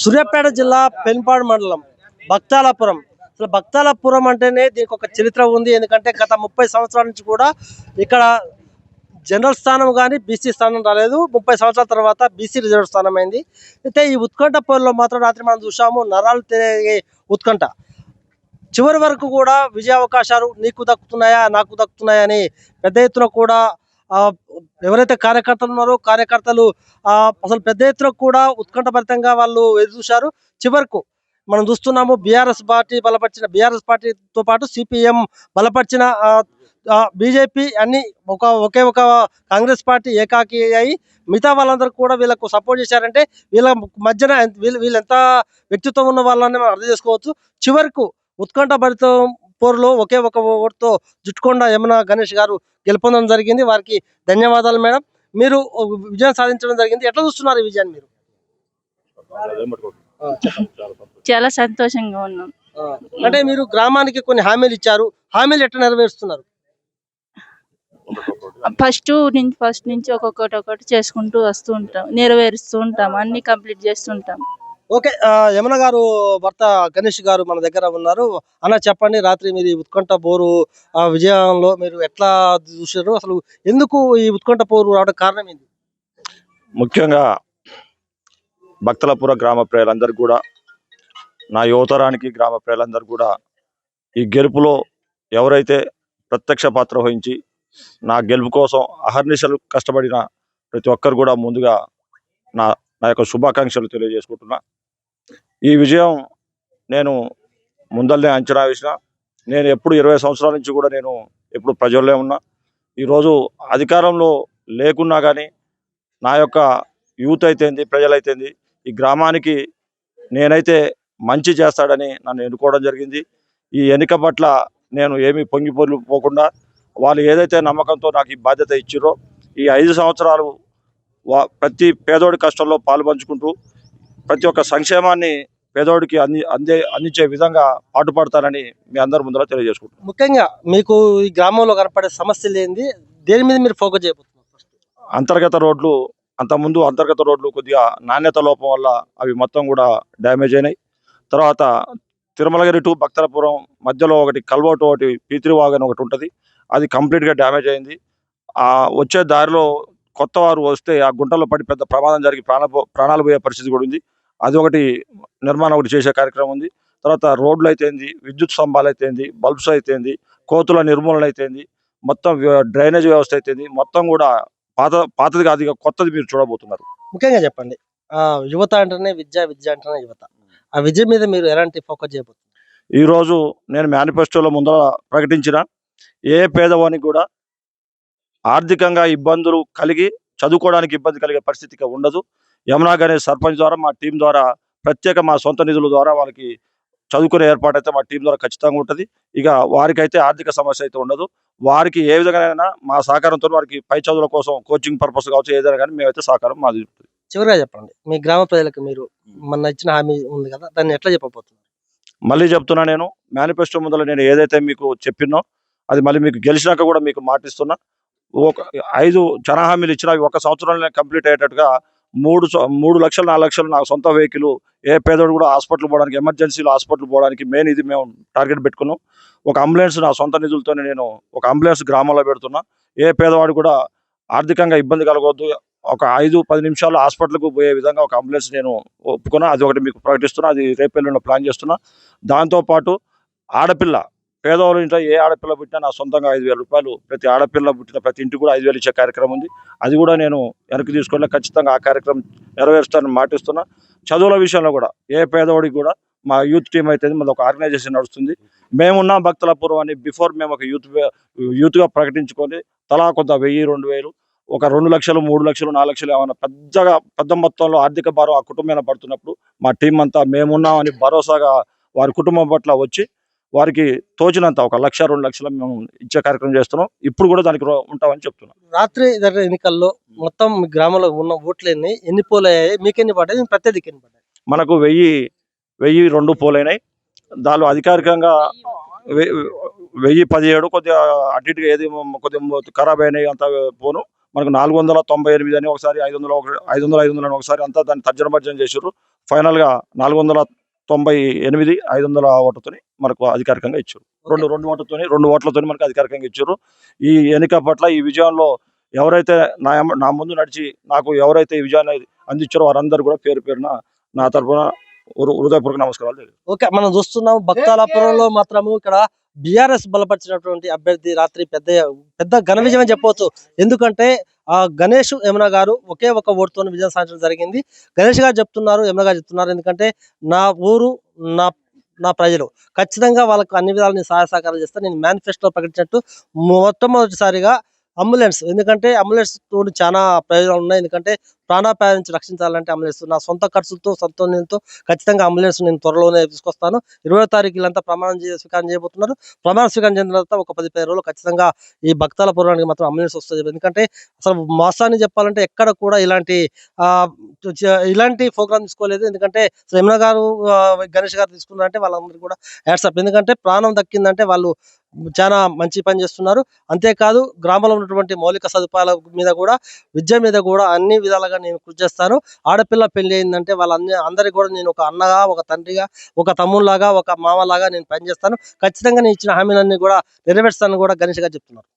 సూర్యాపేట జిల్లా పెన్పాడు మండలం భక్తాలపురం. అసలు భక్తాలపురం అంటేనే దీనికి ఒక చరిత్ర ఉంది. ఎందుకంటే గత 30 సంవత్సరాల నుంచి కూడా ఇక్కడ జనరల్ స్థానం కానీ బీసీ స్థానం రాలేదు. 30 సంవత్సరాల తర్వాత బీసీ రిజర్వ్ స్థానం అయింది. అయితే ఈ ఉత్కంఠ పోరులో మాత్రం రాత్రి మనం చూసాము, నరాలు తిరిగే ఉత్కంఠ. చివరి వరకు కూడా విజయ అవకాశాలు నీకు దక్కుతున్నాయా నాకు దక్కుతున్నాయా అని పెద్ద ఎత్తున కూడా ఎవరైతే కార్యకర్తలు ఉన్నారో కార్యకర్తలు అసలు పెద్ద ఎత్తున కూడా ఉత్కంఠభరితంగా వాళ్ళు ఎదురు చూశారు. చివరకు మనం చూస్తున్నాము, బీఆర్ఎస్ పార్టీ బలపరిచిన బీఆర్ఎస్ పార్టీతో పాటు సిపిఎం బలపరిచిన బీజేపీ అన్ని ఒకే ఒక కాంగ్రెస్ పార్టీ ఏకాకి అయి మిగతా వాళ్ళందరూ కూడా వీళ్ళకు సపోర్ట్ చేశారంటే వీళ్ళ మధ్యన వీళ్ళు ఎంత వ్యక్తిత్వం ఉన్న వాళ్ళని మనం అర్థం చేసుకోవచ్చు. చివరకు ఉత్కంఠభరిత పోరులో ఒకే ఒక ఓటుతో జుట్టుకొండ యమున గణేష్ గారు గెలుపొందడం జరిగింది. వారికి ధన్యవాదాలు మేడం. మీరు విజయం సాధించడం జరిగింది. ఎట్లా చూస్తున్నారు ఈ విజయాన్ని మీరు? చాలా సంతోషంగా ఉన్నాం. అంటే మీరు గ్రామానికి కొన్ని హామీలు ఇచ్చారు, హామీలు ఎట్లా నెరవేరుస్తున్నారు? ఫస్ట్ నుంచి ఒక్కొక్కటి చేసుకుంటూ వస్తూ ఉంటాం, నెరవేరుస్తూ ఉంటాం, అన్ని కంప్లీట్ చేస్తుంటాం. ఓకే, యమున గారు భర్త గణేష్ గారు మన దగ్గర ఉన్నారు. అన్న చెప్పండి, రాత్రి మీరు ఉత్కంఠ పోరు విజయంలో మీరు ఎట్లా చూసారు? అసలు ఎందుకు ఈ ఉత్కంఠ పోరు రావడం కారణం ఏంటి? ముఖ్యంగా భక్తలపుర గ్రామ ప్రజలందరూ కూడా, నా యువతరానికి గ్రామ ప్రజలందరూ కూడా ఈ గెలుపులో ఎవరైతే ప్రత్యక్ష పాత్ర వహించి నా గెలుపు కోసం అహర్నిశలు కష్టపడిన ప్రతి ఒక్కరు కూడా ముందుగా నా యొక్క శుభాకాంక్షలు తెలియజేసుకుంటున్నా. ఈ విజయం నేను ముందల్నే అంచనా వేసిన. నేను ఎప్పుడు 20 సంవత్సరాల నుంచి కూడా నేను ఎప్పుడు ప్రజల్లో ఉన్నా. ఈరోజు అధికారంలో లేకున్నా కానీ నా యొక్క యూత్ అయితేంది, ప్రజలైతేంది, ఈ గ్రామానికి నేనైతే మంచి చేస్తాడని నన్ను ఎన్నుకోవడం జరిగింది. ఈ ఎన్నిక పట్ల నేను ఏమీ పొంగిపోకుండా వాళ్ళు ఏదైతే నమ్మకంతో నాకు ఈ బాధ్యత ఇచ్చిరో ఈ 5 సంవత్సరాలు ప్రతి పేదోడి కష్టంలో పాలుపంచుకుంటూ ప్రతి ఒక్క సంక్షేమాన్ని పేదోడికి అందించే విధంగా పాటుపడతానని మీ అందరి ముందర తెలియజేసుకుంటున్నాను. ముఖ్యంగా మీకు ఈ గ్రామంలో కనపడే సమస్యలు ఏంది, దేని మీద మీరు ఫోకస్ చేయబోతున్నారు? అంతర్గత రోడ్లు కొద్దిగా నాణ్యత లోపం వల్ల అవి మొత్తం కూడా డ్యామేజ్ అయినాయి. తర్వాత తిరుమలగిరి టు భక్తలపురం మధ్యలో ఒకటి కల్వర్ట్, ఒకటి పీత్రి వాగన్ ఒకటి ఉంటుంది, అది కంప్లీట్గా డ్యామేజ్ అయింది. వచ్చే దారిలో కొత్త వారు వస్తే ఆ గుంటలో పడి పెద్ద ప్రమాదం జరిగి ప్రాణాలు పోయే పరిస్థితి కూడా ఉంది. అది ఒకటి నిర్మాణం ఒకటి చేసే కార్యక్రమం ఉంది. తర్వాత రోడ్లు అయితేంది, విద్యుత్ స్తంభాలు అయితేంది, బల్బ్స్ అయితేంది, కోతుల నిర్మూలన అయితేంది, మొత్తం డ్రైనేజ్ వ్యవస్థ అయితేంది, మొత్తం కూడా పాతది కాదు, ఇక కొత్తది మీరు చూడబోతున్నారు. ముఖ్యంగా చెప్పండి, యువత అంటేనే విద్య అంటేనే యువత. ఆ విద్య మీద మీరు ఎలాంటి ఫోకస్ చేయబోతున్నారు? ఈరోజు నేను మేనిఫెస్టోలో ముందర ప్రకటించిన ఏ పేదవానికి కూడా ఆర్థికంగా ఇబ్బందులు కలిగి చదువుకోవడానికి ఇబ్బంది కలిగే పరిస్థితిగా ఉండదు. యమునా గణేష్ సర్పంచ్ ద్వారా మా టీం ద్వారా ప్రత్యేక మా సొంత నిధుల ద్వారా వాళ్ళకి చదువుకునే ఏర్పాటు అయితే మా టీం ద్వారా ఖచ్చితంగా ఉంటుంది. ఇక వారికైతే ఆర్థిక సమస్య అయితే ఉండదు. వారికి ఏ విధంగా మా సహకారంతో వారికి పై చదువుల కోసం కోచింగ్ పర్పస్ కావచ్చు, ఏదైనా కానీ మేమైతే సహకారం మాది. చివరిగా చెప్పండి, మీ గ్రామ ప్రజలకు మీరు మొన్న ఇచ్చిన హామీ ఉంది కదా, దాన్ని ఎట్లా చెప్పబోతున్నారు? మళ్ళీ చెప్తున్నా, నేను మేనిఫెస్టో ముందర నేను ఏదైతే మీకు చెప్పినో అది మళ్ళీ మీకు గెలిచినాక కూడా మీకు మాటిస్తున్నా. 5 జన హామీలు ఇచ్చినా 1 సంవత్సరంలో కంప్లీట్ అయ్యేటట్టుగా 3 లక్షలు 4 లక్షలు నా సొంత వెహికల్, ఏ పేదోడు కూడా హాస్పిటల్ పోవడానికి, ఎమర్జెన్సీలో హాస్పిటల్ పోవడానికి మెయిన్ ఇది మేము టార్గెట్ పెట్టుకున్నాం. ఒక అంబులెన్స్ నా సొంత నిధులతోనే నేను ఒక అంబులెన్స్ గ్రామంలో పెడుతున్నా. ఏ పేదవాడు కూడా ఆర్థికంగా ఇబ్బంది కలగవద్దు, ఒక 5-10 నిమిషాలు హాస్పిటల్కు పోయే విధంగా ఒక అంబులెన్స్ నేను ఒప్పుకున్నా. అది ఒకటి మీకు ప్రకటిస్తున్నా, అది రేపెల్లుండి ప్లాన్ చేస్తున్నా. దాంతోపాటు ఆడపిల్ల పేదవాళ్ళ ఇంట్లో ఏ ఆడపిల్ల పుట్టినా నా సొంతంగా 5,000 రూపాయలు ప్రతి ఆడపిల్ల పుట్టిన ప్రతి ఇంటికి కూడా 5,000 ఇచ్చే కార్యక్రమం ఉంది. అది కూడా నేను వెనక్కి తీసుకోలే, ఖచ్చితంగా ఆ కార్యక్రమం నెరవేరుస్తానని మాటిస్తున్నా. చదువుల విషయంలో కూడా ఏ పేదవాడికి కూడా మా యూత్ టీం అయితే మాది ఒక ఆర్గనైజేషన్ నడుస్తుంది. మేమున్న భక్తలపురం అని బిఫోర్ మేము ఒక యూత్గా ప్రకటించుకొని తలా కొంత 1000-2000 ఒక 2 లక్షలు 3 లక్షలు 4 లక్షలు ఏమైనా పెద్ద మొత్తంలో ఆర్థిక భారం ఆ కుటుంబం పడుతున్నప్పుడు మా టీం అంతా మేమున్నామని భరోసాగా వారి కుటుంబం పట్ల వచ్చి వారికి తోచినంత 1 లక్ష 2 లక్షలు మేము ఇచ్చే కార్యక్రమం చేస్తున్నాం. ఇప్పుడు కూడా దానికి ఉంటామని చెప్తున్నాం. రాత్రి జరిగిన ఎన్నికల్లో మొత్తం మీ గ్రామంలో ఉన్న ఓట్లు ఎన్ని పోల్ అయ్యాయి, మీకు ఎన్ని పడ్డాయి, ప్రత్యర్థికి ఎన్ని పడ్డాయి? మనకు 1002 పోలైనాయి. దానిలో అధికారికంగా 1017 కొద్దిగా అటు ఇటుగా ఏది కొద్దిగా ఖరాబ్ అయినాయి అంత పోను. మనకు 498 అని ఒకసారి 500 అని ఒకసారి అంతా దాన్ని తర్జన భర్జన చేసారు. ఫైనల్గా 498 500 ఓట్లతోని మనకు అధికారికంగా ఇచ్చారు. రెండు ఓట్లతోని మనకు అధికారికంగా ఇచ్చారు. ఈ ఎన్నిక పట్ల ఈ విజయంలో ఎవరైతే నా ముందు నడిచి నాకు ఎవరైతే ఈ విజయాన్ని అందించారో వారందరూ కూడా పేరు పేరున నా తరఫున హృదయపూర్వక నమస్కారాలు తెలియజేస్తున్నాను. ఓకే, మనం చూస్తున్నాం భక్తాలపురంలో మాత్రము ఇక్కడ బీఆర్ఎస్ బలపరిచినటువంటి అభ్యర్థి రాత్రి పెద్ద ఘన విజయం అని చెప్పవచ్చు. ఎందుకంటే గణేష్ యమున గారు ఒకే ఒక ఓటుతో విజయం సాధించడం జరిగింది. గణేష్ గారు చెప్తున్నారు, యమున గారు చెప్తున్నారు, ఎందుకంటే నా ఊరు నా నా ప్రజలు ఖచ్చితంగా వాళ్ళకు అన్ని విధాలు నేను సహాయ సహకారాలు చేస్తాను. నేను మేనిఫెస్టోలో ప్రకటించినట్టు మొట్టమొదటిసారిగా అంబులెన్స్, ఎందుకంటే అంబులెన్స్ తోటి చాలా ప్రయోజనాలు ఉన్నాయి. ఎందుకంటే ప్రాణాపాయం నుంచి రక్షించాలంటే అంబులెన్స్ నా సొంత ఖర్చులతో సొంత నిధులతో ఖచ్చితంగా అంబులెన్స్ నేను త్వరలోనే తీసుకొస్తాను. 20వ తారీఖు వీళ్ళంతా స్వీకారం చేయబోతున్నారు. ప్రమాణ స్వీకారం చేసిన తర్వాత ఒక 10-15 రోజులు ఖచ్చితంగా ఈ భక్తాల పురానికి మాత్రం అంబులెన్స్ వస్తుంది. ఎందుకంటే అసలు వాస్తవాన్ని చెప్పాలంటే ఎక్కడ కూడా ఇలాంటి ప్రోగ్రామ్ తీసుకోలేదు. ఎందుకంటే యమున గారు గణేష్ గారు తీసుకున్నారంటే వాళ్ళందరికీ కూడా హ్యాట్సాప్. ఎందుకంటే ప్రాణం దక్కిందంటే వాళ్ళు చాలా మంచి పని చేస్తున్నారు. అంతేకాదు గ్రామంలో ఉన్నటువంటి మౌలిక సదుపాయాల మీద కూడా, విద్య మీద కూడా అన్ని విధాలుగా నేను కృషి చేస్తాను. ఆడపిల్ల పెళ్లి అయిందంటే అందరికి కూడా నేను ఒక అన్నగా, ఒక తండ్రిగా, ఒక తమ్ముళ్లాగా, ఒక మామలాగా నేను పనిచేస్తాను. ఖచ్చితంగా నేను ఇచ్చిన హామీలన్నీ కూడా నెరవేర్స్తానని కూడా గణేష్ గారు చెప్తున్నారు.